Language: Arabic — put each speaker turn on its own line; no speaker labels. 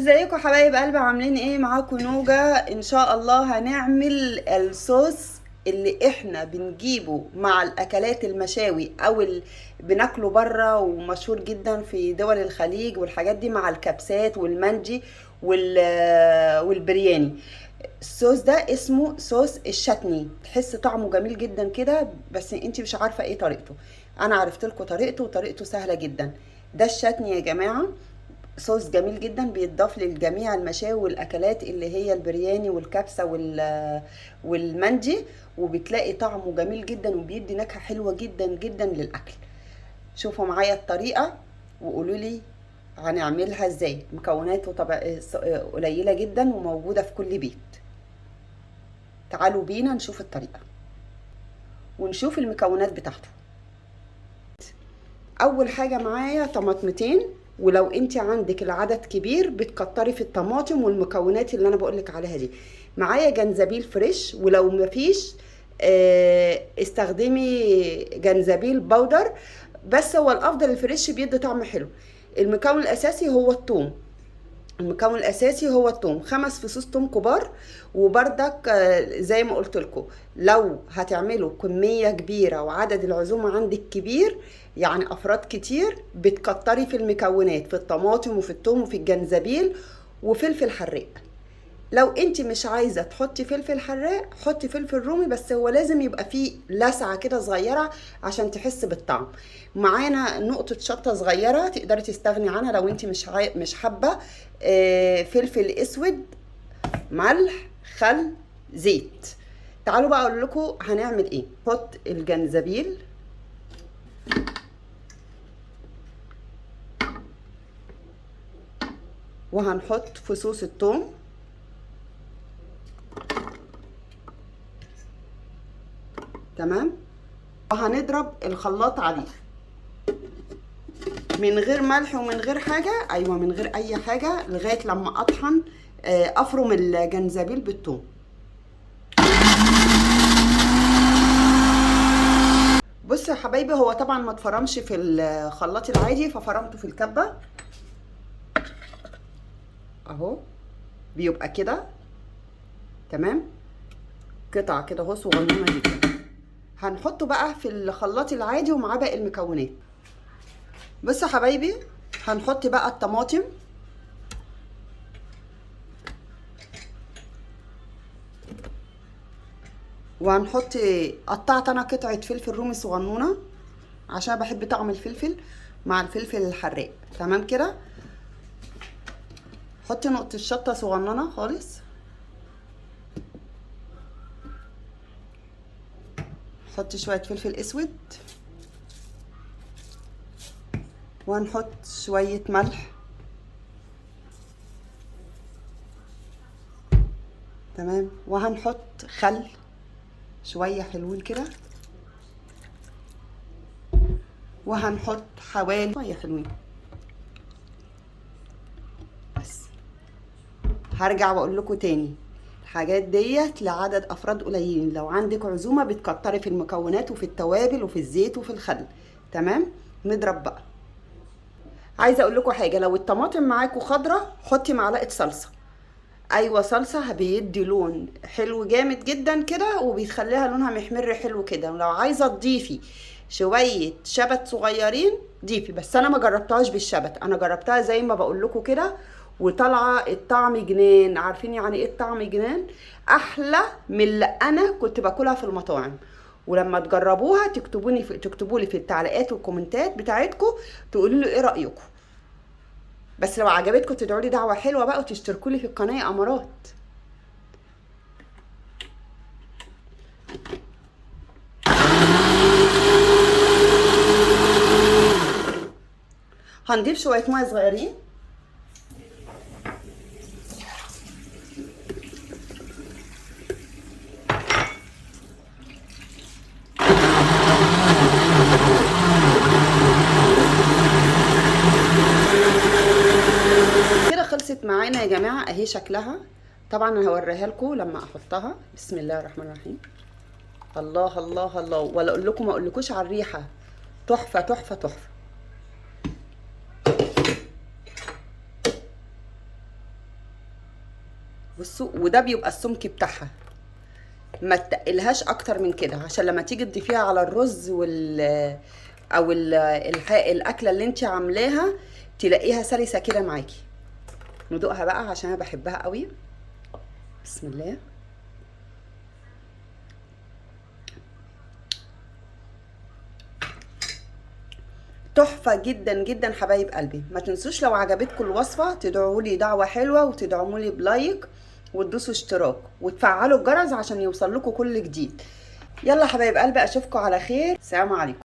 ازيكم حبايب قلبي؟ عاملين ايه؟ معاكم نوجة. ان شاء الله هنعمل الصوص اللي احنا بنجيبه مع الاكلات المشاوي بناكله بره ومشهور جدا في دول الخليج والحاجات دي، مع الكبسات والمندي والبرياني. الصوص ده اسمه صوص الشتني، تحس طعمه جميل جدا كده، بس انتي مش عارفة ايه طريقته. انا عرفت لكم طريقته، وطريقته سهلة جدا. ده الشتني يا جماعة، صوص جميل جدا بيتضاف للجميع المشاوي والاكلات اللي هي البرياني والكبسه والمندي، وبتلاقي طعمه جميل جدا وبيدي نكهه حلوه جدا جدا للاكل. شوفوا معايا الطريقه وقولوا لي هنعملها ازاي. مكوناته طبعا قليله جدا وموجوده في كل بيت. تعالوا بينا نشوف الطريقه ونشوف المكونات بتاعته. اول حاجه معايا طماطمتين، ولو انت عندك العدد كبير بتكتري في الطماطم والمكونات اللي انا بقولك عليها دي. معايا جنزبيل فريش، ولو مفيش استخدمي جنزبيل بودر، بس هو الافضل الفريش بيدي طعم حلو. المكون الاساسي هو الثوم. المكون الاساسي هو الثوم، 5 فصوص ثوم كبار. وبردك زي ما قلت لكم، لو هتعملوا كميه كبيره وعدد العزومه عندك كبير، يعني افراد كتير، بتكتري في المكونات، في الطماطم وفي الثوم وفي الجنزبيل وفلفل حراق. لو انت مش عايزه تحطي فلفل حراق حطي فلفل رومي، بس هو لازم يبقى فيه لسعه كده صغيره عشان تحس بالطعم. معانا نقطه شطه صغيره تقدري تستغني عنها لو انت مش حابه. فلفل اسود، ملح، خل، زيت. تعالوا بقى اقول لكم هنعمل ايه. نحط الجنزبيل، وهنحط فصوص الثوم، تمام، وهنضرب الخلاط عليه من غير ملح ومن غير حاجه. ايوه، من غير اي حاجه لغايه لما اطحن افرم الجنزبيل بالثوم. بصوا يا حبايبي، هو طبعا ما اتفرمش في الخلاط العادي، ففرمته في الكبه اهو، بيبقى كده تمام، قطع كده اهو صغنونه جدا. هنحطه بقى في الخلاط العادي ومعاه باقي المكونات. بصوا يا حبايبي، هنحط بقى الطماطم، وهنحط قطعت انا قطعه فلفل رومي صغنونه عشان بحب طعم الفلفل مع الفلفل الحراق، تمام كده. حطي نقطه شطه صغننه خالص، حطي شويه فلفل اسود، وهنحط شويه ملح، تمام، وهنحط خل شويه حلوين كده، وهنحط حوالي شويه حلوين بس. هرجع واقول لكم تاني، الحاجات ديت لعدد افراد قليلين. لو عندك عزومه بتكتري في المكونات وفي التوابل وفي الزيت وفي الخل، تمام. نضرب بقى. عايزه اقول لكم حاجه، لو الطماطم معاكم خضره حطي معلقه صلصه. ايوه، صلصه بيدي لون حلو جامد جدا كده، وبيخليها لونها محمر حلو كده. ولو عايزه تضيفي شويه شبت صغيرين ضيفي، بس انا ما جربتهاش بالشبت، انا جربتها زي ما بقول لكم كده، وطالعه الطعم جنان. عارفين يعني ايه الطعم جنان؟ احلى من اللي انا كنت باكلها في المطاعم. ولما تجربوها تكتبوا لي في التعليقات والكومنتات بتاعتكم، تقولوا لي ايه رايكم. بس لو عجبتكم تدعوا لي دعوه حلوه بقى، وتشتركوا لي في القناه يا امارات. هنضيف شويه ميه صغيرين، كده خلصت معانا يا جماعه اهي شكلها. طبعا انا هوريها لكم لما احطها. بسم الله الرحمن الرحيم. الله الله الله، ولا اقول لكم ما اقولكوش على الريحه، تحفه تحفه تحفه. بصوا، وده بيبقى السمك بتاعها، ما تقلهاش اكتر من كده عشان لما تيجي تضيفيها على الرز او الاكله اللي انت عاملاها تلاقيها سلسه كده معاكي. ندوقها بقى عشان انا بحبها قوي. بسم الله. تحفه جدا جدا حبايب قلبي. ما تنسوش لو عجبتكم الوصفه تدعوا لي دعوه حلوه، وتدعموا لي بلايك، وتدوسوا اشتراك، وتفعلوا الجرس عشان يوصل لكم كل جديد. يلا حبايب قلبي، اشوفكم على خير. سلام عليكم.